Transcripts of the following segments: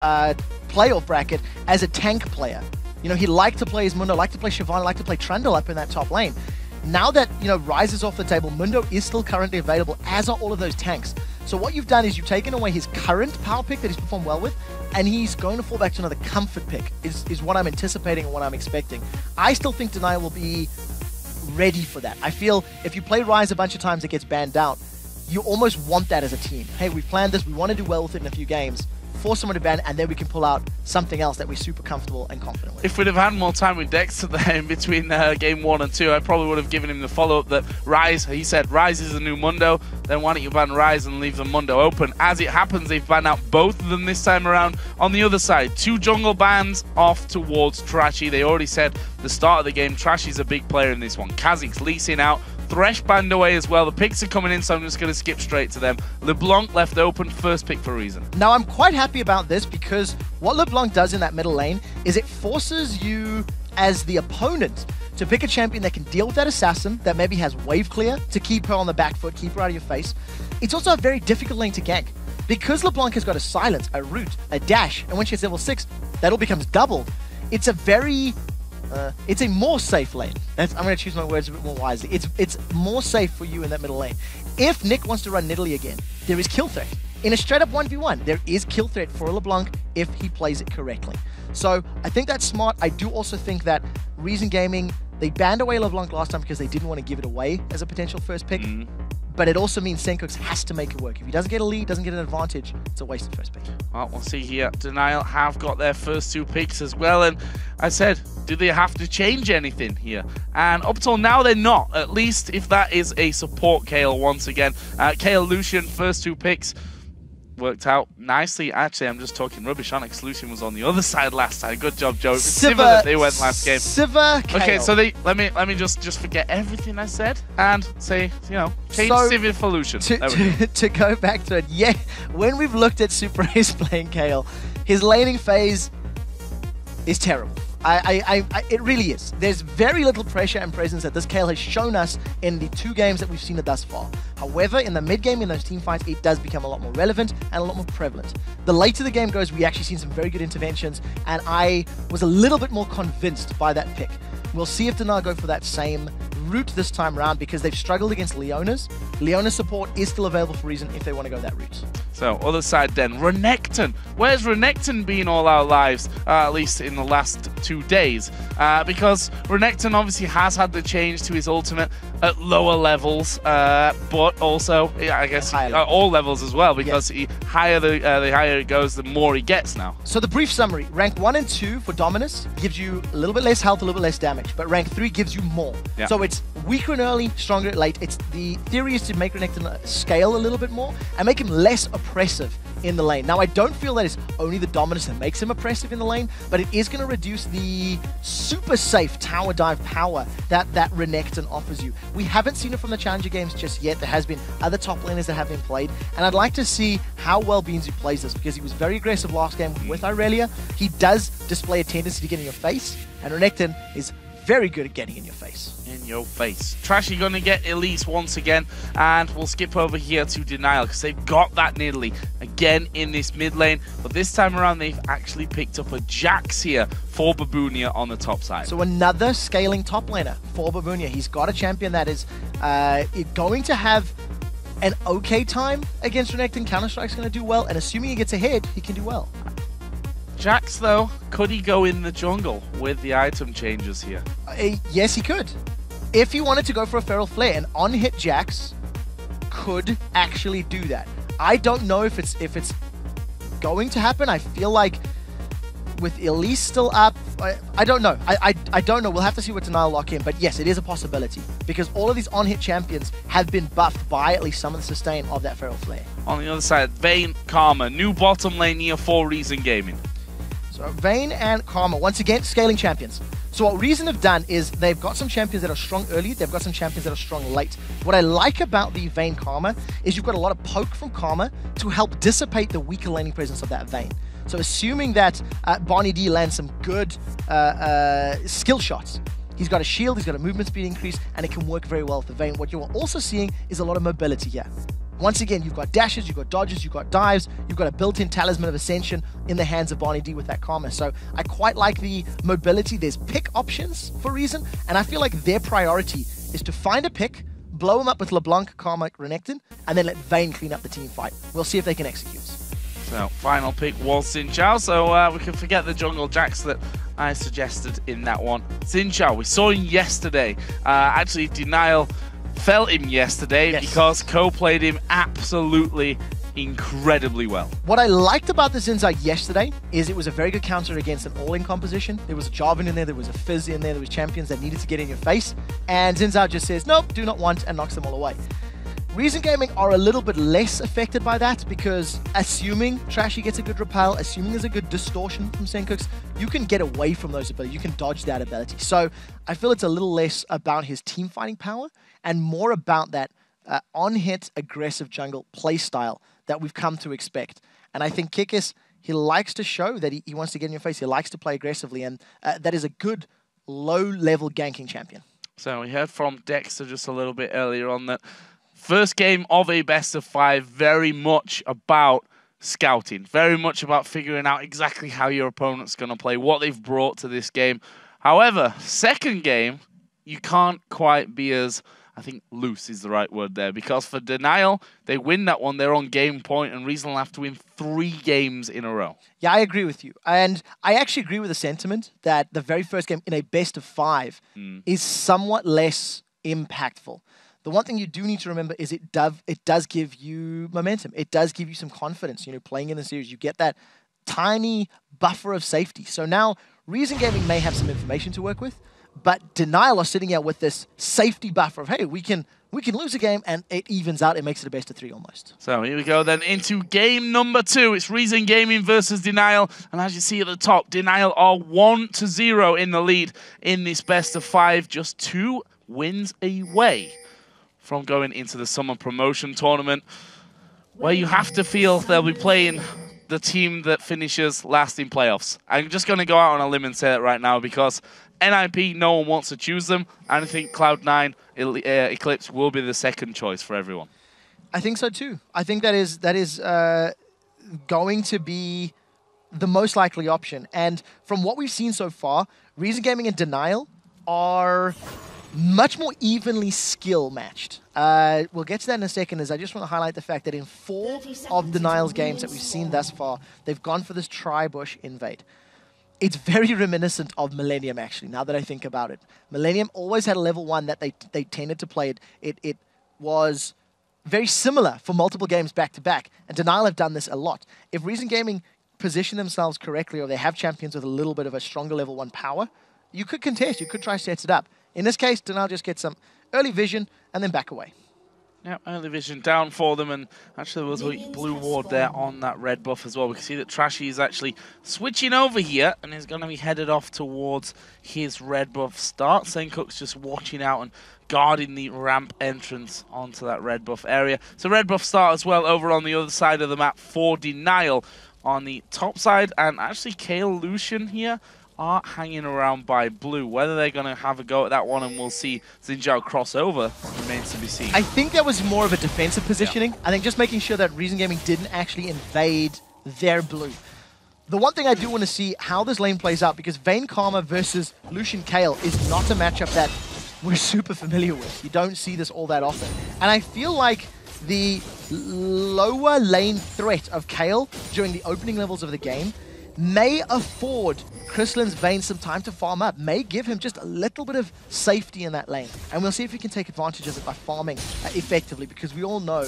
playoff bracket as a tank player. You know, he liked to play his Mundo, liked to play Shyvana, liked to play Trundle up in that top lane. Now that, you know, Ryze is off the table, Mundo is still currently available, as are all of those tanks. So what you've done is you've taken away his current power pick that he's performed well with, and he's going to fall back to another comfort pick, is what I'm anticipating and what I'm expecting. I still think DNL will be ready for that. I feel if you play Ryze a bunch of times, it gets banned out. You almost want that as a team. Hey, we've planned this, we want to do well with it in a few games. Force someone to ban, and then we can pull out something else that we're super comfortable and confident with. If we'd have had more time with Dexter there in between game 1 and 2, I probably would have given him the follow-up that Ryze, he said Ryze is the new Mundo, then why don't you ban Ryze and leave the Mundo open? As it happens, they've banned out both of them this time around. On the other side, 2 jungle bans off towards Trashy. They already said the start of the game, Trashy's a big player in this one. Kha'Zix's leasing out. Thresh banned away as well. The picks are coming in, so I'm just going to skip straight to them. LeBlanc left open, first pick for a reason. Now, I'm quite happy about this because what LeBlanc does in that middle lane is it forces you as the opponent to pick a champion that can deal with that assassin, that maybe has wave clear to keep her on the back foot, keep her out of your face. It's also a very difficult lane to gank. Because LeBlanc has got a silence, a root, a dash, and when she hits level 6, that all becomes doubled. It's a very... it's a more safe lane. I'm going to choose my words a bit more wisely. It's more safe for you in that middle lane. If Nick wants to run Nidalee again, there is kill threat. In a straight up 1v1, there is kill threat for LeBlanc if he plays it correctly. So I think that's smart. I do also think that Reason Gaming, they banned away LeBlanc last time because they didn't want to give it away as a potential first pick. But it also means Sencooks has to make it work. If he doesn't get a lead, doesn't get an advantage, it's a waste of first pick. Well, we'll see here. DNL have got their first 2 picks as well. And I said, do they have to change anything here? And up till now, they're not. At least if that is a support Kayle once again. Kayle, Lucian, first 2 picks. Worked out nicely. Actually, I'm just talking rubbish. Onyx Lucian was on the other side last time. Good job, Joe. Sivir that they went last game. Sivir, Kayle. Okay, so they let me just forget everything I said and say, you know, change Sivir for Lucian. To go back to it, yeah, when we've looked at Super Ace playing Kayle, his laning phase is terrible. It really is. There's very little pressure and presence that this Kayle has shown us in the 2 games that we've seen it thus far. However, in the mid game, in those team fights, it does become a lot more relevant and a lot more prevalent. The later the game goes, we actually seen some very good interventions, and I was a little bit more convinced by that pick. We'll see if DNL go for that same route this time around because they've struggled against Leona's. Leona's support is still available for Reason if they want to go that route. So, other side then, Renekton. Where's Renekton been all our lives, at least in the last 2 days? Because Renekton obviously has had the change to his ultimate at lower levels, but also, I guess, all levels as well, because the higher it goes, the more he gets now. So the brief summary, rank 1 and 2 for Dominus gives you a little bit less health, a little bit less damage, but rank 3 gives you more. Yeah. So it's weaker and early, stronger at late. The theory is to make Renekton scale a little bit more and make him less oppressive in the lane. Now, I don't feel that it's only the Dominus that makes him oppressive in the lane, but it is going to reduce the super safe tower dive power that Renekton offers you. We haven't seen it from the Challenger games just yet. There has been other top laners that have been played, and I'd like to see how well Beanzu plays this, because he was very aggressive last game with Irelia. He does display a tendency to get in your face, and Renekton is very good at getting in your face. In your face. Trashy going to get Elise once again, and we'll skip over here to DNL because they've got that Nidalee again in this mid lane, but this time around they've actually picked up a Jax here for Babunia on the top side. So another scaling top laner for Babunia. He's got a champion that is going to have an okay time against Renekton. Counter-Strike's going to do well, and assuming he gets ahead, he can do well. Jax, though, could he go in the jungle with the item changes here? Yes, he could. If he wanted to go for a Feral Flare, an on-hit Jax could actually do that. I don't know if it's going to happen. I feel like with Elise still up, I don't know. I don't know. We'll have to see what DNL lock in. But yes, it is a possibility because all of these on-hit champions have been buffed by at least some of the sustain of that Feral Flare. On the other side, Vayne, Karma, new bottom lane here for Reason Gaming. So Vayne and Karma, once again, scaling champions. So what Reason have done is they've got some champions that are strong early, they've got some champions that are strong late. What I like about the Vayne Karma is you've got a lot of poke from Karma to help dissipate the weaker laning presence of that Vayne. So assuming that Barney D lands some good skill shots, he's got a shield, he's got a movement speed increase, and it can work very well with the Vayne. What you're also seeing is a lot of mobility here. Once again, you've got dashes, you've got dodges, you've got dives, you've got a built-in Talisman of Ascension in the hands of Barney D with that Karma. So I quite like the mobility. There's pick options for Reason, and I feel like their priority is to find a pick, blow him up with LeBlanc, Karma, Renekton, and then let Vayne clean up the team fight. We'll see if they can execute. So, final pick was Xin Zhao, so we can forget the jungle jacks that I suggested in that one. Xin Zhao, we saw him yesterday. Actually, Denial felt him yesterday because Co played him absolutely incredibly well. What I liked about the Xin Zhao yesterday is it was a very good counter against an all-in composition. There was a Jarvan in there was a Fizz in there was champions that needed to get in your face, and Xin Zhao just says, nope, do not want, and knocks them all away. Reason Gaming are a little bit less affected by that because assuming Trashy gets a good repel, assuming there's a good distortion from Senkooks, you can get away from those abilities. You can dodge that ability. So I feel it's a little less about his team fighting power and more about that on-hit aggressive jungle playstyle that we've come to expect. And I think Kikis, he likes to show that he wants to get in your face. He likes to play aggressively, and that is a good low-level ganking champion. So we heard from Dexter just a little bit earlier on that first game of a best of 5, very much about scouting, very much about figuring out exactly how your opponent's going to play, what they've brought to this game. However, second game, you can't quite be as, I think loose is the right word there, because for Denial, they win that one, they're on game point, and Reason will have to win 3 games in a row. Yeah, I agree with you. And I actually agree with the sentiment that the very first game in a best of 5 is somewhat less impactful. The one thing you do need to remember is it does give you momentum. It does give you some confidence. You know, playing in the series, you get that tiny buffer of safety. So now, Reason Gaming may have some information to work with, but Denial are sitting out with this safety buffer of, hey, we can lose a game, and it evens out. It makes it a best of 3 almost. So here we go then into game number 2. It's Reason Gaming versus Denial. And as you see at the top, Denial are 1-0 in the lead in this best of 5. Just 2 wins away from going into the summer promotion tournament, where you have to feel they'll be playing the team that finishes last in playoffs. I'm just going to go out on a limb and say that right now, because NIP, no one wants to choose them, and I think Cloud9 Eclipse will be the second choice for everyone. I think so too. I think that is going to be the most likely option. And from what we've seen so far, Reason Gaming and Denial are much more evenly skill matched. We'll get to that in a second, as I just want to highlight the fact that in 4 of Denial's games that we've seen thus far, they've gone for this tri-bush invade. It's very reminiscent of Millennium, actually, now that I think about it. Millennium always had a level 1 that they tended to play. It was very similar for multiple games back-to-back, and Denial have done this a lot. If Reason Gaming position themselves correctly, or they have champions with a little bit of a stronger level 1 power, you could contest, you could try to set it up. In this case, Denial just gets some early vision and then back away. Yeah, early vision down for them, and actually there was a blue ward there on that red buff as well. We can see that Trashy is actually switching over here and is going to be headed off towards his red buff start. Senkooks just watching out and guarding the ramp entrance onto that red buff area. So red buff start as well over on the other side of the map for Denial on the top side, and actually Kale Lucian here are hanging around by blue. Whether they're going to have a go at that one and we'll see Xin Zhao cross over remains to be seen. I think that was more of a defensive positioning. Yeah. I think just making sure that Reason Gaming didn't actually invade their blue. The one thing I do want to see how this lane plays out, because Vayne Karma versus Lucian Kale is not a matchup that we're super familiar with. You don't see this all that often. And I feel like the lower lane threat of Kale during the opening levels of the game may afford Crystallin's Vayne some time to farm up, may give him just a little bit of safety in that lane. And we'll see if he can take advantage of it by farming effectively, because we all know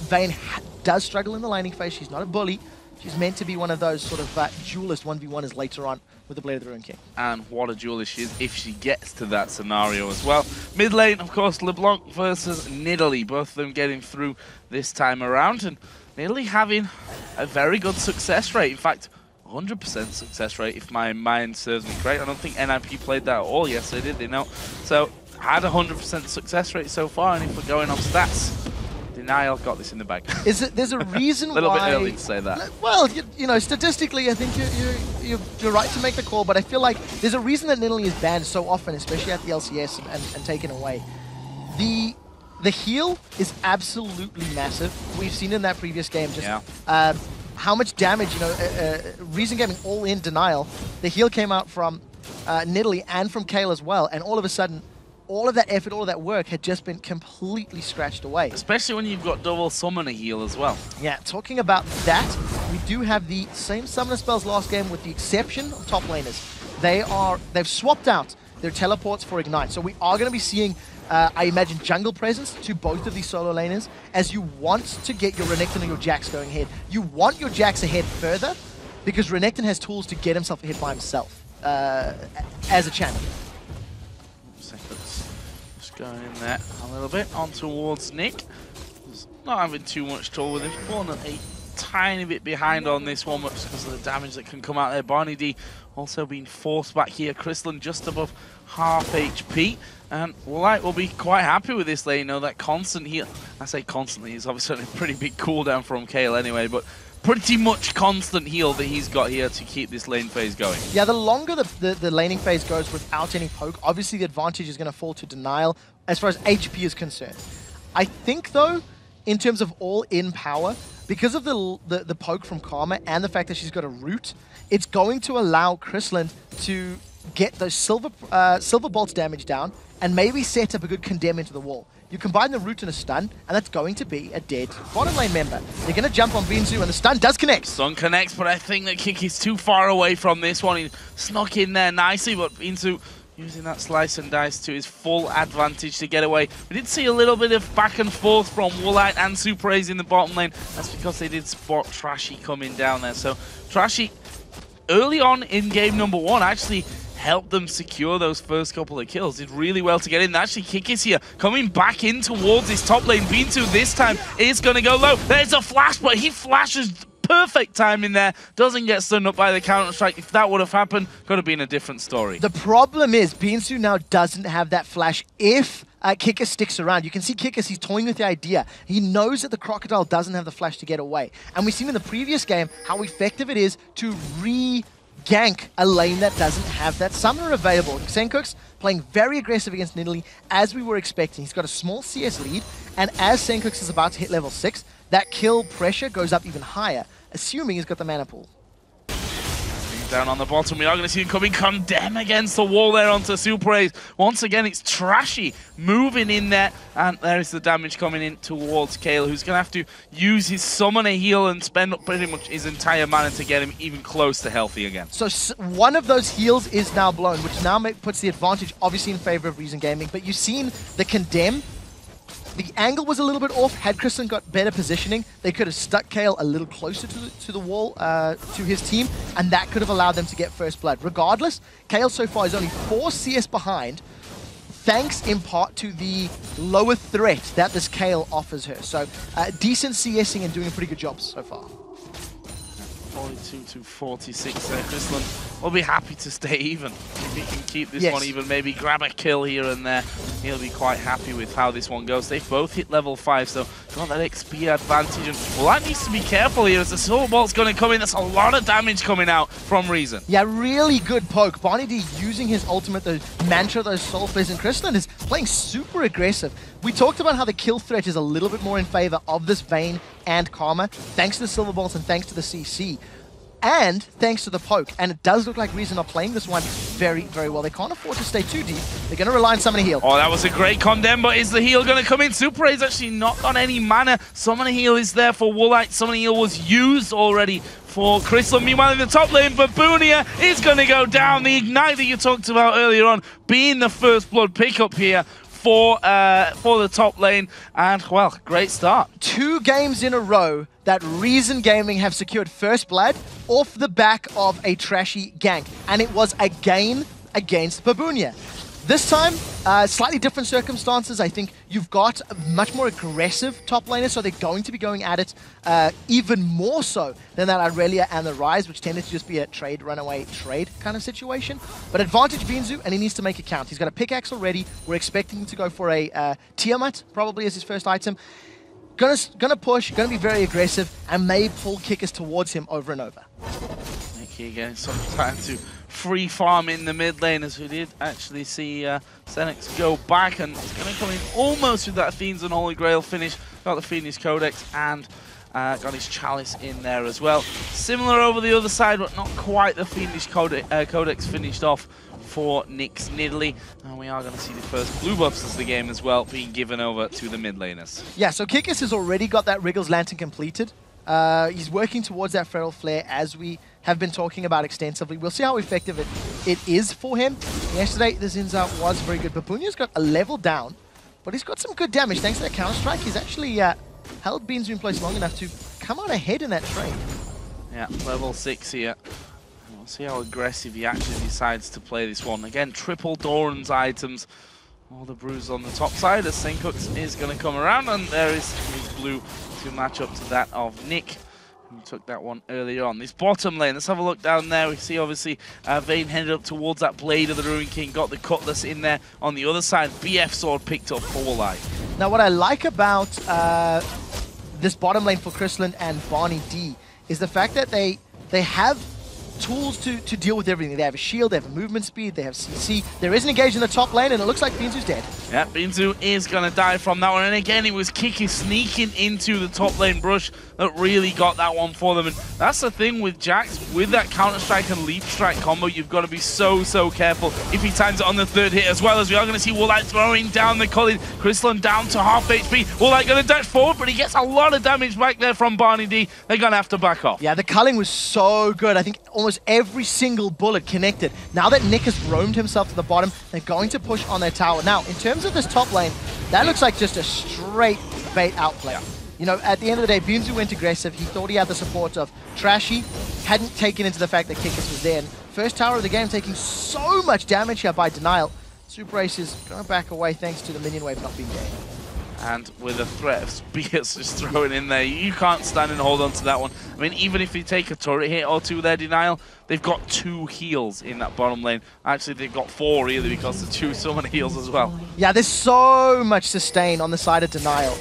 Vayne does struggle in the laning phase. She's not a bully. She's meant to be one of those sort of duelist 1v1s later on with the Blade of the Ruined King. And what a duelist she is if she gets to that scenario as well. Mid lane, of course, LeBlanc versus Nidalee. Both of them getting through this time around, and Nidalee having a very good success rate. In fact, 100% success rate, if my mind serves me correct. I don't think NIP played that at all yesterday, did they? No. So, had 100% success rate so far, and if we're going off stats, Denial got this in the bag. There's a reason why... A little bit early to say that. Well, you know, statistically, I think you're right to make the call, but I feel like there's a reason that Nidalee is banned so often, especially at the LCS and taken away. The The heal is absolutely massive. We've seen in that previous game just how much damage, you know, Reason Gaming all in denial. The heal came out from Nidalee and from Kayle as well, and all of a sudden, all of that effort, all of that work had just been completely scratched away. Especially when you've got double summoner heal as well. Yeah, talking about that, we do have the same summoner spells last game with the exception of top laners. They've swapped out their teleports for Ignite, so we are going to be seeing I imagine jungle presence to both of these solo laners, as you want to get your Renekton or your Jax going ahead. You want your Jax ahead further, because Renekton has tools to get himself ahead by himself as a champion. Just going in there a little bit, on towards Nick. He's not having too much trouble with him. He's falling a tiny bit behind on this one, but because of the damage that can come out there. Barney D also being forced back here. Crystalline just above half HP. And Woolite will be quite happy with this lane, you know, that constant heal. I say constantly, it's obviously a pretty big cooldown from Kayle anyway, but pretty much constant heal that he's got here to keep this lane phase going. Yeah, the longer the laning phase goes without any poke, obviously the advantage is going to fall to denial as far as HP is concerned. I think, though, in terms of all-in power, because of the poke from Karma and the fact that she's got a root, it's going to allow Crystalline to get those silver bolts damage down and maybe set up a good condemn into the wall. You combine the root and a stun, and that's going to be a dead bottom lane member. They're going to jump on Binzu, and the stun does connect. Stun connects, but I think that Kick is too far away from this one. He snuck in there nicely, but Binzu using that slice and dice to his full advantage to get away. We did see a little bit of back and forth from Woolite and Super A's in the bottom lane. That's because they did spot Trashy coming down there. So Trashy, early on in game number 1, actually helped them secure those first couple of kills. Did really well to get in. Actually, Kick is here, coming back in towards his top lane. Binzu this time is going to go low. There's a flash, but he flashes perfect time in there. Doesn't get stunned up by the counter-strike. If that would have happened, could have been a different story. The problem is Binzu now doesn't have that flash if Kicker sticks around. You can see Kicker, he's toying with the idea. He knows that the Crocodile doesn't have the flash to get away. And we've seen in the previous game how effective it is to gank a lane that doesn't have that summoner available. Senkuk's playing very aggressive against Nidalee, as we were expecting. He's got a small CS lead, and as Senkuk's is about to hit level 6, that kill pressure goes up even higher, assuming he's got the mana pool. Down on the bottom, we are going to see him coming condemn against the wall there onto Super A's. Once again, it's Trashy moving in there, and there is the damage coming in towards Kayle, who's going to have to use his summoner heal and spend up pretty much his entire mana to get him even close to healthy again. So one of those heals is now blown, which now puts the advantage obviously in favor of Reason Gaming, but you've seen the condemn. The angle was a little bit off. Had Kristen got better positioning, they could have stuck Kayle a little closer to the wall, to his team, and that could have allowed them to get first blood. Regardless, Kayle so far is only 4 CS behind, thanks in part to the lower threat that this Kayle offers her. So decent CSing and doing a pretty good job so far. 42 to 46 there. Crystalline will be happy to stay even. If he can keep this one even, maybe grab a kill here and there, he'll be quite happy with how this one goes. They've both hit level 5, so got that XP advantage. And well, that needs to be careful here, as the Silver Bolt's going to come in. That's a lot of damage coming out from Reason. Yeah, really good poke. Barney D using his ultimate, the mantra, those soul flares, and Crystalline is playing super aggressive. We talked about how the kill threat is a little bit more in favor of this Vayne and Karma, thanks to the Silver Bolts and thanks to the CC. And thanks to the poke. And it does look like Reason are playing this one very, very well. They can't afford to stay too deep. They're going to rely on Summoner Heal. Oh, that was a great condemn, but is the heal going to come in? Super A's actually not got any mana. Summoner Heal is there for Woolite. Summoner Heal was used already for Crystal. Meanwhile, in the top lane, Babunia is going to go down. The Ignite that you talked about earlier on being the first blood pickup here for the top lane, and well, great start. 2 games in a row that Reason Gaming have secured first blood off the back of a Trashy gank, and it was again against Babunia. This time, slightly different circumstances. I think you've got a much more aggressive top laner, so they're going to be going at it even more so than that Irelia and the Rise, which tended to just be a trade, runaway trade kind of situation. But advantage Binzu, and he needs to make it count. He's got a pickaxe already. We're expecting him to go for a Tiamat, probably as his first item. Gonna push, gonna be very aggressive, and may pull kickers towards him over and over. Again, some time to free farm in the mid lane, as we did actually see Xenix go back, and it's going to come in almost with that Fiends and Holy Grail finish. Got the Fiendish Codex and got his Chalice in there as well. Similar over the other side, but not quite the Fiendish Codex finished off for Nyx Nidalee. And we are going to see the first blue buffs as the game as well being given over to the mid laners. Yeah, so Kikis has already got that Wriggles Lantern completed. He's working towards that Feral Flare, as we have been talking about extensively. We'll see how effective it is for him. Yesterday, the Zinza was very good. Babunia's got a level down, but he's got some good damage. Thanks to that Counter-Strike, he's actually held Beanzu in place long enough to come on ahead in that trade. Yeah, level 6 here. We'll see how aggressive he actually decides to play this one. Again, triple Doran's items. All the brews on the top side as Senkux is going to come around, and there is his blue to match up to that of Nick, who took that one earlier on. This bottom lane, let's have a look down there. We see obviously Vayne headed up towards that Blade of the Ruin King, got the Cutlass in there. On the other side, BF Sword picked up for life. Now what I like about this bottom lane for Crystalline and Barney D is the fact that they have tools to deal with everything. They have a shield, they have a movement speed, they have CC. There is an engage in the top lane, and it looks like Beanzu's dead. Yeah, Beanzu is going to die from that one. And again, it was Kiki sneaking into the top lane brush that really got that one for them. And that's the thing with Jax, with that Counter-Strike and Leap Strike combo, you've got to be so careful if he times it on the third hit, as well as we are going to see Woolite throwing down the Culling. Crystalline down to half HP. Woolite going to dash forward, but he gets a lot of damage back there from Barney D. They're going to have to back off. Yeah, the culling was so good. I think almost every single bullet connected. Now that Nick has roamed himself to the bottom, they're going to push on their tower. Now, in terms of this top lane, that looks like just a straight bait outplay. Yeah. You know, at the end of the day, Beanzu went aggressive. He thought he had the support of Trashy, hadn't taken into the fact that Kikis was there. And first tower of the game taking so much damage here by Denial. Super Ace is going to back away thanks to the minion wave not being there. And with a threat of Spears just thrown in there, you can't stand and hold on to that one. I mean, even if you take a turret hit or two there, Denial, they've got 2 heals in that bottom lane. Actually, they've got 4 really, because the 2 summon heals as well. Yeah, there's so much sustain on the side of Denial.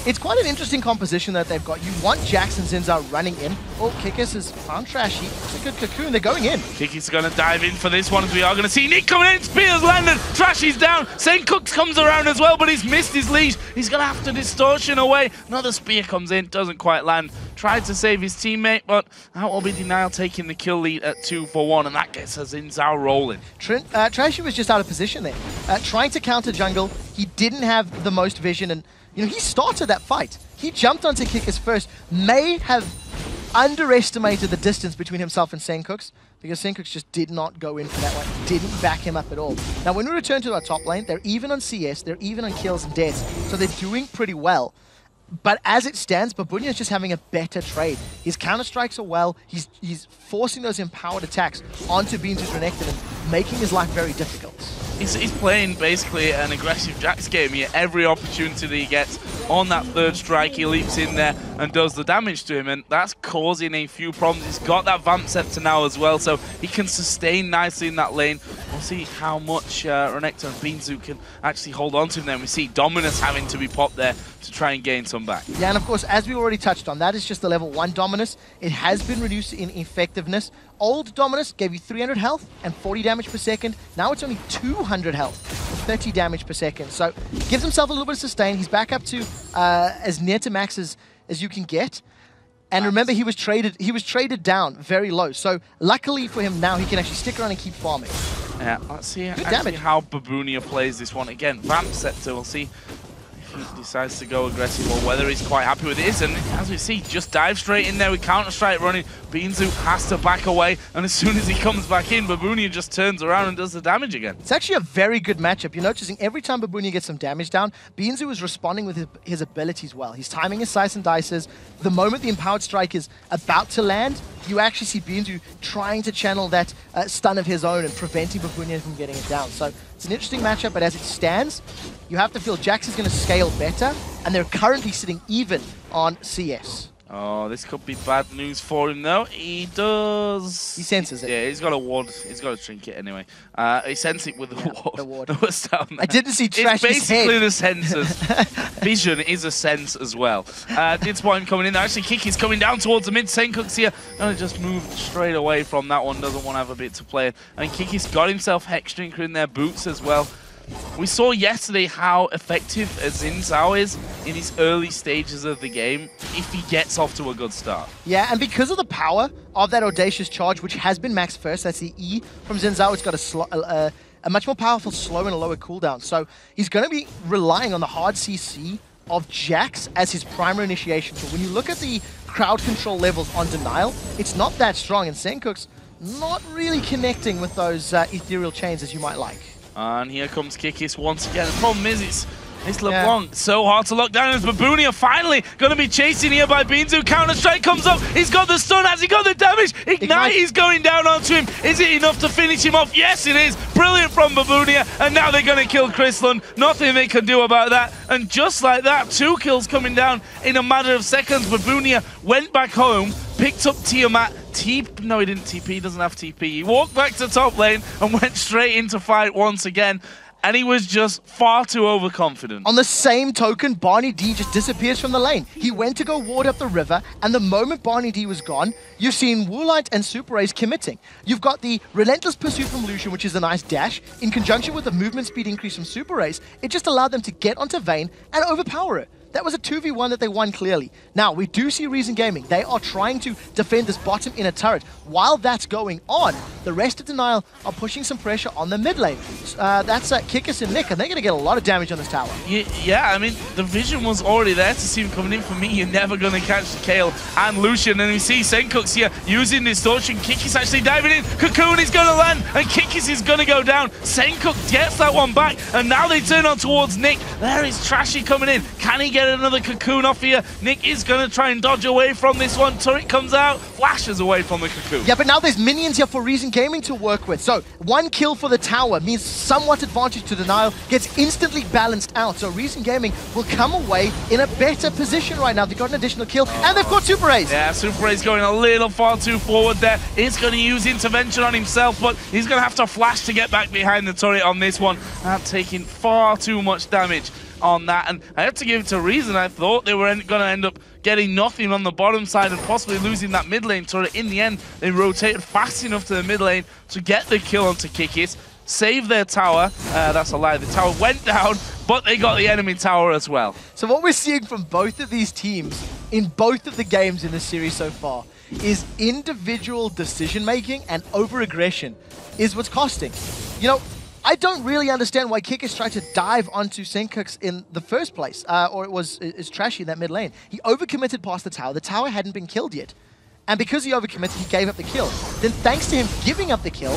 It's quite an interesting composition that they've got. You want Jax and Zinza running in. Oh, Kikis has found Trashy. It's a good cocoon. They're going in. Kikis going to dive in for this one, as we are going to see Nick coming in. Spears landed. Trashy's down. Senkux comes around as well, but he's missed his leash. He's going to have to distortion away. Another spear comes in. Doesn't quite land. Tried to save his teammate, but that will be Denial taking the kill lead at 2-for-1, and that gets us Zinza rolling. Trashy was just out of position there. Trying to counter jungle. He didn't have the most vision, and you know, he started that fight. He jumped onto Kikis first, may have underestimated the distance between himself and Senkux, because Senkux just did not go in for that one, didn't back him up at all. Now, when we return to our top lane, they're even on CS, they're even on kills and deaths, so they're doing pretty well. But as it stands, Babunia is just having a better trade. His counter-strikes are well, he's forcing those empowered attacks onto Beanzu's Renekton and making his life very difficult. He's playing basically an aggressive Jax game here. Every opportunity that he gets on that third strike, he leaps in there and does the damage to him, and that's causing a few problems. He's got that Vamp Scepter now as well, so he can sustain nicely in that lane. We'll see how much Renekton and Beanzu can actually hold on to him then. We see Dominus having to be popped there to try and gain some back. Yeah, and of course, as we already touched on, that is just the level 1 Dominus. It has been reduced in effectiveness. Old Dominus gave you 300 health and 40 damage per second. Now it's only 200 health and 30 damage per second. So gives himself a little bit of sustain. He's back up to as near to max as you can get. And remember, he was traded down very low. So luckily for him now, he can actually stick around and keep farming. Yeah, let's see how Babunia plays this one. Again, Vamp Scepter, we'll see if he decides to go aggressive or whether he's quite happy with this. And as we see, just dive straight in there with Counter-Strike running. Beanzu has to back away, and as soon as he comes back in, Babunia just turns around and does the damage again. It's actually a very good matchup. You're noticing every time Babunia gets some damage down, Beanzu is responding with his abilities well. He's timing his Slice and Dices. The moment the Empowered Strike is about to land, you actually see Beanzu trying to channel that stun of his own and preventing Babunia from getting it down. So it's an interesting matchup, but as it stands, you have to feel Jax is going to scale better, and they're currently sitting even on CS. Oh, this could be bad news for him, though. He does... He senses it. Yeah, he's got a ward. He's got a trinket anyway. He senses it with the ward. The ward. What's down there? I didn't see Trash's It's basically head. the senses. Vision is a sense as well. Did spot him coming in. Actually, Kiki's coming down towards the mid. Senkook's here. Gonna just move straight away from that one. Doesn't want to have a bit to play. And Kiki's got himself Hex Drinker in their boots as well. We saw yesterday how effective Xin Zhao is in his early stages of the game if he gets off to a good start. Yeah, and because of the power of that Audacious Charge, which has been max first, that's the E from Xin Zhao, it's got a much more powerful slow and a lower cooldown. So he's going to be relying on the hard CC of Jax as his primary initiation tool. When you look at the crowd control levels on Denial, it's not that strong, and Senkook's not really connecting with those ethereal chains as you might like. And here comes Kikis once again. The problem is it's LeBlanc. So hard to lock down as Babunia finally going to be chasing here by Binzu. Counter-Strike comes up. He's got the stun. Has he got the damage? Ignite is going down onto him. Is it enough to finish him off? Yes, it is. Brilliant from Babunia. And now they're going to kill Chrislund. Nothing they can do about that. And just like that, 2 kills coming down in a matter of seconds. Babunia went back home, picked up Tiamat. No, he didn't TP. He doesn't have TP. He walked back to top lane and went straight into fight once again. And he was just far too overconfident. On the same token, Barney D just disappears from the lane. He went to go ward up the river, and the moment Barney D was gone, you've seen Woolite and Super Ace committing. You've got the Relentless Pursuit from Lucian, which is a nice dash. In conjunction with the movement speed increase from Super Ace, it just allowed them to get onto Vayne and overpower it. That was a 2v1 that they won clearly. Now, we do see Reason Gaming. They are trying to defend this bottom inner turret. While that's going on, the rest of Denial are pushing some pressure on the mid lane. That's Kikis and Nick, and they're going to get a lot of damage on this tower. Yeah, I mean, the vision was already there to see him coming in. For me, you're never going to catch the Kale and Lucian. And we see Senkook's here using Distortion. Kikis actually diving in. Cocoon is going to land, and Kikis is going to go down. Senkook gets that one back, and now they turn on towards Nick. There is Trashy coming in. Can he get another Cocoon off here? Nick is going to try and dodge away from this one. Turret comes out, flashes away from the Cocoon. Yeah, but now there's minions here for Reason Gaming to work with. So 1 kill for the tower means somewhat advantage to Denial, gets instantly balanced out. So Reason Gaming will come away in a better position right now. They've got an additional kill, and they've got Super Ace. Yeah, Super Ace going a little far too forward there. He's going to use intervention on himself, but he's going to have to flash to get back behind the turret on this one. And taking far too much damage on that, and I have to give it to Reason. I thought they were going to end up getting nothing on the bottom side and possibly losing that mid lane turret. In the end, they rotated fast enough to the mid lane to get the kill onto Kikis, save their tower. That's a lie. The tower went down, but they got the enemy tower as well. So what we're seeing from both of these teams in both of the games in the series so far is individual decision-making and over-aggression is what's costing. You know, I don't really understand why Kikis tried to dive onto Senkook's in the first place, or it's Trashy in that mid lane. He overcommitted past the tower. The tower hadn't been killed yet. And because he overcommitted, he gave up the kill. Then thanks to him giving up the kill,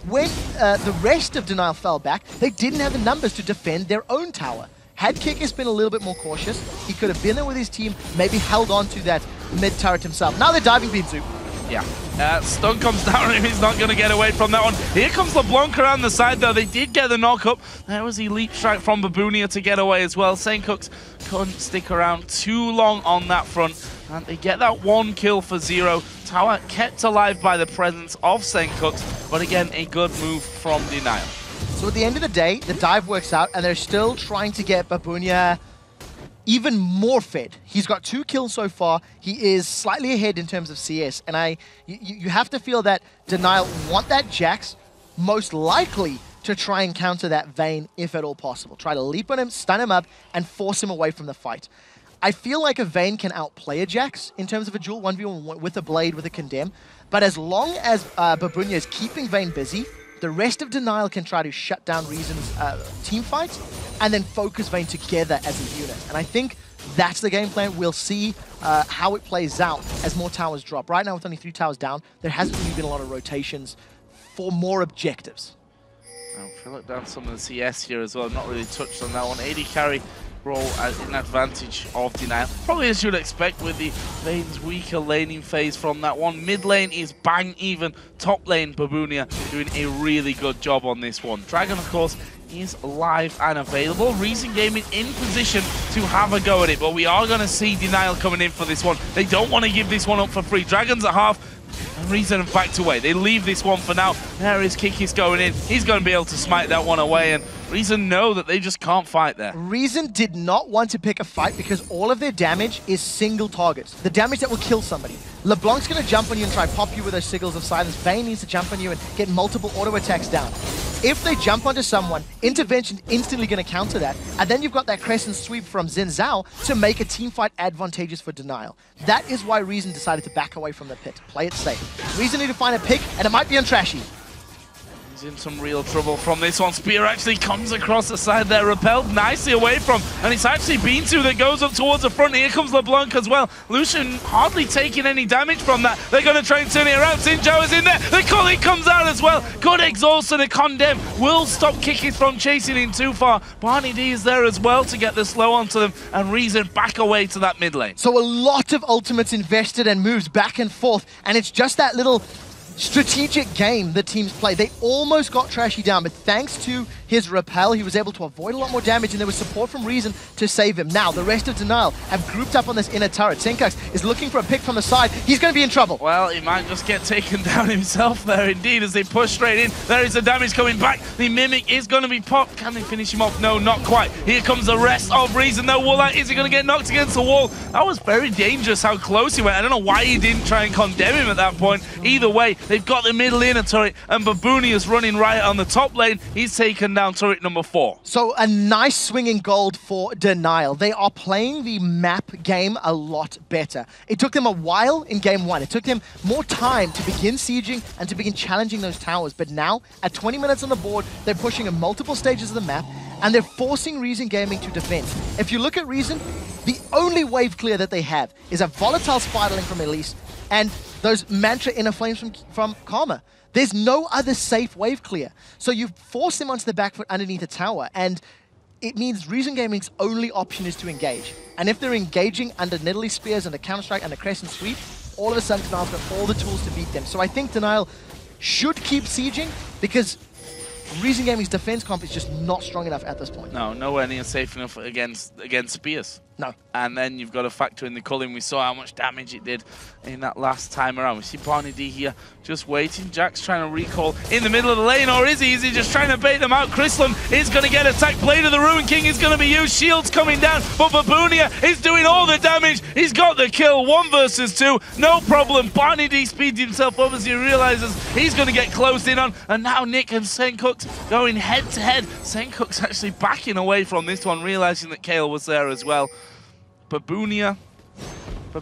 when the rest of Denial fell back, they didn't have the numbers to defend their own tower. Had Kikis been a little bit more cautious, he could have been there with his team, maybe held on to that mid turret himself. Now they're diving Binzu. Yeah. Stun comes down on him. He's not going to get away from that one. Here comes LeBlanc around the side, though. They did get the knock up. There was Elite Strike from Babunia to get away as well. Senkook's couldn't stick around too long on that front. And they get that 1 kill for 0. Tower kept alive by the presence of Senkook's. But again, a good move from Denial. So at the end of the day, the dive works out, and they're still trying to get Babunia even more fed. He's got 2 kills so far. He is slightly ahead in terms of CS, and you have to feel that Denial want that Jax most likely to try and counter that Vayne if at all possible. Try to leap on him, stun him up, and force him away from the fight. I feel like a Vayne can outplay a Jax in terms of a duel 1v1 with a Blade, with a Condemn, but as long as Babunia is keeping Vayne busy, the rest of Denial can try to shut down Reason's team fight and then focus Vayne together as a unit. And I think that's the game plan. We'll see how it plays out as more towers drop. Right now, with only 3 towers down, there hasn't really been a lot of rotations for more objectives. I'll fill it down some of the CS here as well. Not really touched on that one. AD carry role in advantage of Denial. Probably as you'd expect with the Vayne's weaker laning phase from that one. Mid lane is bang even. Top lane, Babunia doing a really good job on this one. Dragon, of course, is live and available. Reason Gaming in position to have a go at it, but we are going to see Denial coming in for this one. They don't want to give this one up for free. Dragons at half, and Reason have backed away. They leave this one for now. There is Kikis going in. He's going to be able to smite that one away, and Reason know that they just can't fight there. Reason did not want to pick a fight because all of their damage is single targets. The damage that will kill somebody. LeBlanc's going to jump on you and try pop you with those Sigils of Silence. Vayne needs to jump on you and get multiple auto attacks down. If they jump onto someone, Intervention instantly going to counter that, and then you've got that Crescent Sweep from Xin Zhao to make a team fight advantageous for Denial. That is why Reason decided to back away from the pit, play it safe. Reason need to find a pick, and it might be on Trashy. He's in some real trouble from this one. Spear actually comes across the side there, repelled nicely away from, and it's actually B2 that goes up towards the front. Here comes LeBlanc as well. Lucian hardly taking any damage from that. They're going to try and turn it around. Xin Zhao is in there. The Culling comes out as well. Good exhaust and a condemn will stop Kikis from chasing in too far. Barney D is there as well to get the slow onto them, and Reason back away to that mid lane. So a lot of ultimates invested and moves back and forth, and it's just that little strategic game the teams play. They almost got Trashy down, but thanks to his repel, he was able to avoid a lot more damage, and there was support from Reason to save him. Now, the rest of Denial have grouped up on this inner turret. Senkux is looking for a pick from the side. He's going to be in trouble. Well, he might just get taken down himself there, indeed, as they push straight in. There is the damage coming back. The Mimic is going to be popped. Can they finish him off? No, not quite. Here comes the rest of Reason, though. Woolite, is he going to get knocked against the wall? That was very dangerous how close he went. I don't know why he didn't try and condemn him at that point. Either way, they've got the middle inner turret, and Babuni is running right on the top lane. He's taken down turret number 4. So a nice swinging gold for Denial. They are playing the map game a lot better. It took them a while in game 1. It took them more time to begin sieging and to begin challenging those towers. But now, at 20 minutes on the board, they're pushing in multiple stages of the map, and they're forcing Reason Gaming to defend. If you look at Reason, the only wave clear that they have is a volatile Spiderling from Elise and those Mantra Inner Flames from Karma. There's no other safe wave clear. So you force them onto the back foot underneath a tower, and it means Reason Gaming's only option is to engage. And if they're engaging under Nidalee Spears and the Counter-Strike and the Crescent Sweep, all of a sudden Denial's got all the tools to beat them. So I think Denial should keep sieging, because Reason Gaming's defense comp is just not strong enough at this point. No, nowhere near safe enough against Spears. No. And then you've got to factor in the culling. We saw how much damage it did in that last time around. We see Barney D here just waiting. Jack's trying to recall in the middle of the lane, or is he? Is he just trying to bait them out? Chrislin is going to get attacked. Blade of the Ruin King is going to be used. Shield's coming down, but Babunia is doing all the damage. He's got the kill. 1 versus 2. No problem. Barney D speeds himself up as he realizes he's going to get closed in on. And now Nick and Senkux going head to head. Senkux actually backing away from this one, realizing that Kale was there as well. Babunia. The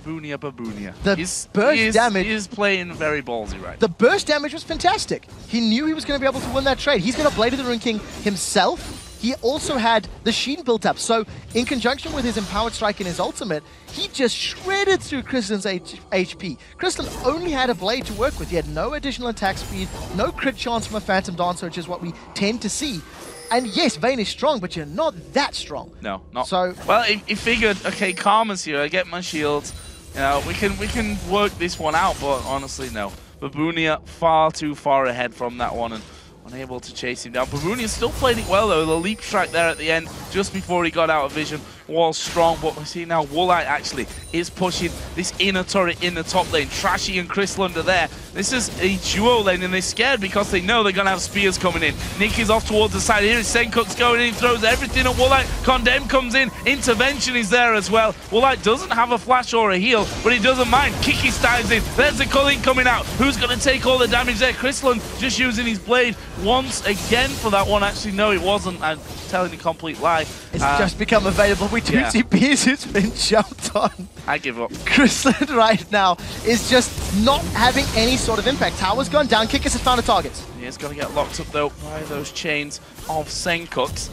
burst damage. He is playing very ballsy right now. The burst damage was fantastic. He knew he was going to be able to win that trade. He's got a Blade of the Ruin King himself. He also had the Sheen built up. So in conjunction with his Empowered Strike and his ultimate, he just shredded through Kristen's HP. Kristen only had a Blade to work with. He had no additional attack speed, no crit chance from a Phantom Dancer, which is what we tend to see. And yes, Vayne is strong, but you're not that strong. No, not so. Well, he figured, okay, Karma's here. I get my shields. You know, we can work this one out, but honestly, no. Babunia far too far ahead from that one and unable to chase him down. Babunia still played it well though. The leap strike there at the end, just before he got out of vision, was strong. But we see now Woolite actually is pushing this inner turret in the top lane. Trashy and Chrisland are there. This is a duo lane, and they're scared because they know they're going to have spears coming in. Nick is off towards the side. Here is Senkux going in, throws everything at Woolite. Condemn comes in. Intervention is there as well. Woolite doesn't have a flash or a heal, but he doesn't mind. Kikis dives in. There's the culling coming out. Who's going to take all the damage there? Chrisland just using his blade once again for that one. Actually, no, it wasn't. I'm telling a complete lie. It's just become available. We do see Beers who's been jumped on. I give up. Chrisland right now is just not having any sort of impact. Tower's gone down. Kikis has found a target. He is going to get locked up though by those chains of Senkux.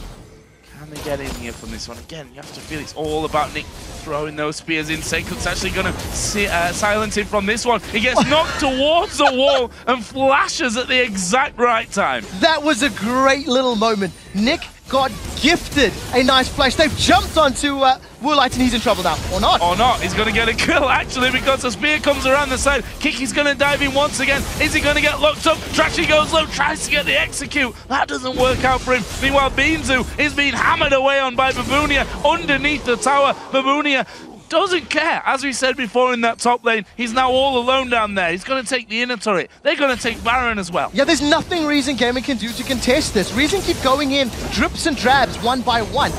Can they get in here from this one? Again, you have to feel it's all about Nick throwing those spears in. Senkux actually going to silence him from this one. He gets knocked towards the wall and flashes at the exact right time. That was a great little moment. Nick got gifted a nice flash. They've jumped onto Woolite, and he's in trouble now. Or not. Or not. He's going to get a kill, actually, because the spear comes around the side. Kiki's going to dive in once again. Is he going to get locked up? Trashy goes low, tries to get the execute. That doesn't work out for him. Meanwhile, Beanzu is being hammered away on by Babunia underneath the tower. Babunia doesn't care. As we said before in that top lane, he's now all alone down there. He's going to take the inner turret. They're going to take Baron as well. Yeah, there's nothing Reason Gaming can do to contest this. Reason keep going in drips and drabs one by one.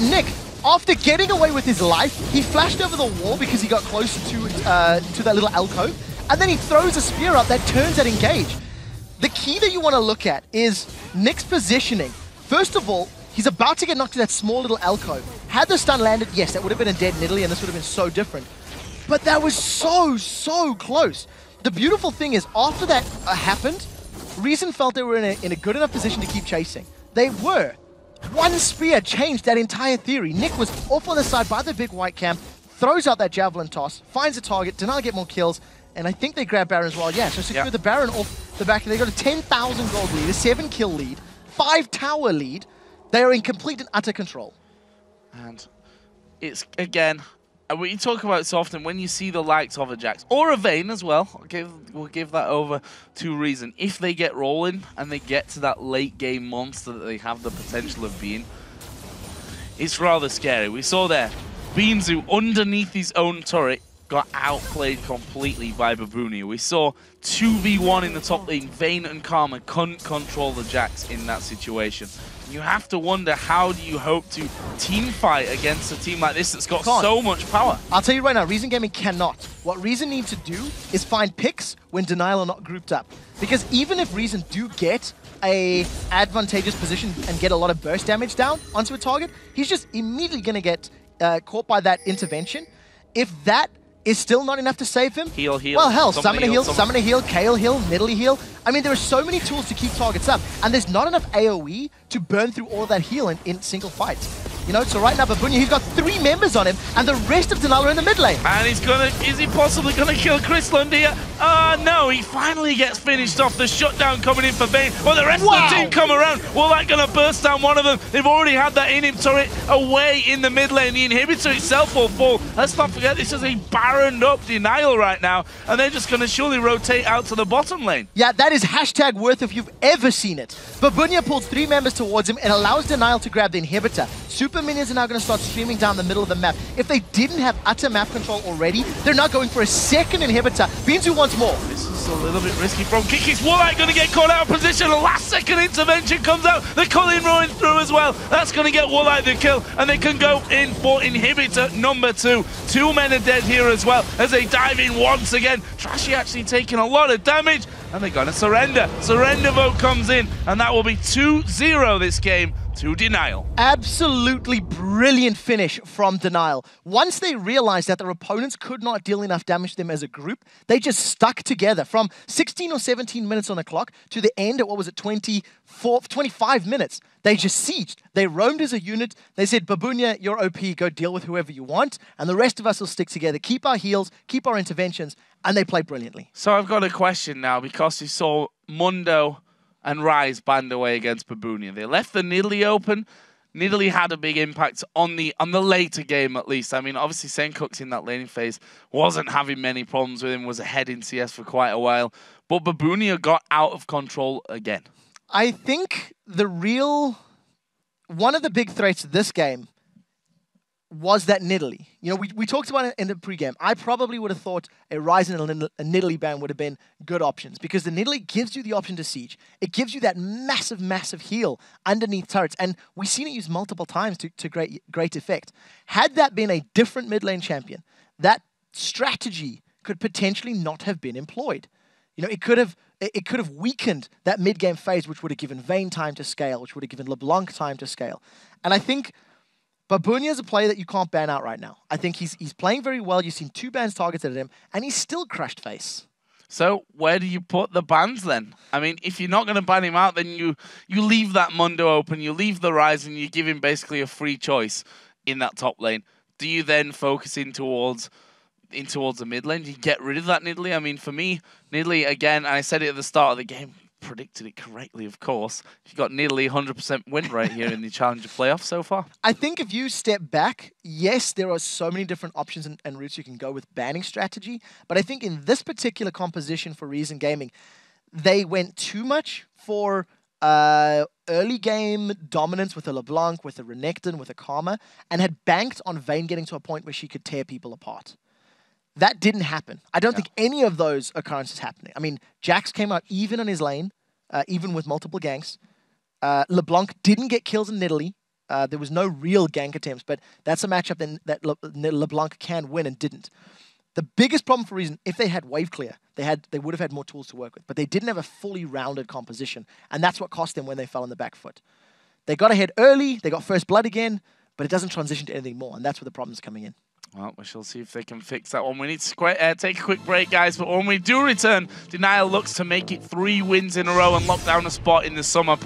Nick, after getting away with his life, he flashed over the wall because he got close to that little alcove, and then he throws a spear up that turns at engage. The key that you want to look at is Nick's positioning. First of all, he's about to get knocked to that small little alcove. Had the stun landed, yes, that would have been a dead Nidalee, and this would have been so different. But that was so close. The beautiful thing is, after that happened, Reason felt they were in a good enough position to keep chasing. They were. One spear changed that entire theory. Nick was off on the side by the big white camp, throws out that javelin toss, finds a target, DNL get more kills, and I think they grab Baron as well. Yeah, so secure the Baron off the back. They got a 10,000 gold lead, a 7-kill lead, 5-tower lead. They are in complete and utter control. And it's, again, we talk about it so often, when you see the likes of a Jax, or a Vayne as well, we'll give that over to Reason. If they get rolling and they get to that late game monster that they have the potential of being, it's rather scary. We saw there, Beanzu underneath his own turret got outplayed completely by Babunia. We saw 2v1 in the top lane. Vayne and Karma couldn't control the Jax in that situation. You have to wonder, how do you hope to team fight against a team like this that's got so much power? I'll tell you right now, Reason Gaming cannot. What Reason need to do is find picks when DNL are not grouped up. Because even if Reason do get a advantageous position and get a lot of burst damage down onto a target, he's just immediately going to get caught by that intervention. If that is still not enough to save him, heal. Well, hell, summon a heal, Kayle heal, Nidalee heal. I mean, there are so many tools to keep targets up, and there's not enough AoE to burn through all of that heal in single fights. You know, so right now, Babunia, he's got 3 members on him, and the rest of DNL are in the mid lane. And he's gonna, is he possibly gonna kill Chris Lundia? No, he finally gets finished off. The shutdown coming in for Vayne. Well, the rest of the team come around. Well, that's gonna burst down one of them. They've already had that in-him turret away in the mid lane. The inhibitor itself will fall. Let's not forget, this is a Baroned up DNL right now, and they're just gonna surely rotate out to the bottom lane. Yeah, that is hashtag worth if you've ever seen it. Babunia pulls 3 members towards him and allows DNL to grab the inhibitor. Super minions are now going to start streaming down the middle of the map. If they didn't have utter map control already, they're now going for a second inhibitor. Beanzu wants more. This is a little bit risky from Kiki's. Woolite going to get caught out of position. A last-second intervention comes out. The Culling rolling through as well. That's going to get Woolite the kill, and they can go in for inhibitor number 2. 2 men are dead here as well as they dive in once again. Trashy actually taking a lot of damage, and they're going to surrender. Surrender vote comes in, and that will be 2-0 this game to DNL. Absolutely brilliant finish from DNL. Once they realized that their opponents could not deal enough damage to them as a group, they just stuck together from 16 or 17 minutes on the clock to the end at, what was it, 25 minutes. They just sieged. They roamed as a unit. They said, Babunia, you're OP, go deal with whoever you want, and the rest of us will stick together, keep our heals, keep our interventions, and they played brilliantly. So I've got a question now, because you saw Mundo and Rise band away against Babunia. They left the Nidalee open. Nidalee had a big impact on the later game, at least. I mean, obviously, Senkook's in that laning phase wasn't having many problems with him, was ahead in CS for quite a while. But Babunia got out of control again. I think one of the big threats of this game was that Nidalee. You know, we talked about it in the pregame. I probably would have thought a Rise and a Nidalee ban would have been good options, because the Nidalee gives you the option to siege. It gives you that massive heal underneath turrets, and we've seen it used multiple times to great effect. Had that been a different mid lane champion, that strategy could potentially not have been employed. You know, it could have weakened that mid game phase, which would have given Vayne time to scale, which would have given LeBlanc time to scale. And I think Babunia is a player that you can't ban out right now. I think he's playing very well. You've seen 2 bans targeted at him, and he's still crushed face. So where do you put the bans then? I mean, if you're not going to ban him out, then you leave that Mundo open, you leave the Rise, and you give him basically a free choice in that top lane. Do you then focus in towards the mid lane? Do you get rid of that Nidalee? I mean, for me, Nidalee, again, I said it at the start of the game, predicted it correctly, of course. You've got nearly 100% win rate here in the Challenger playoff so far. I think if you step back, yes, there are so many different options and routes you can go with banning strategy, but I think in this particular composition for Reason Gaming, they went too much for early game dominance with a LeBlanc, with a Renekton, with a Karma, and had banked on Vayne getting to a point where she could tear people apart. That didn't happen. I don't think any of those occurrences happening. I mean, Jax came out even on his lane, even with multiple ganks. LeBlanc didn't get kills in Nidalee. There was no real gank attempts, but that's a matchup that LeBlanc can win and didn't. The biggest problem for Reason, if they had wave clear, they would have had more tools to work with, but they didn't have a fully rounded composition, and that's what cost them when they fell on the back foot. They got ahead early, they got first blood again, but it doesn't transition to anything more, and that's where the problem's coming in. Well, we shall see if they can fix that one. We need to take a quick break, guys, but when we do return, DNL looks to make it 3 wins in a row and lock down a spot in the summer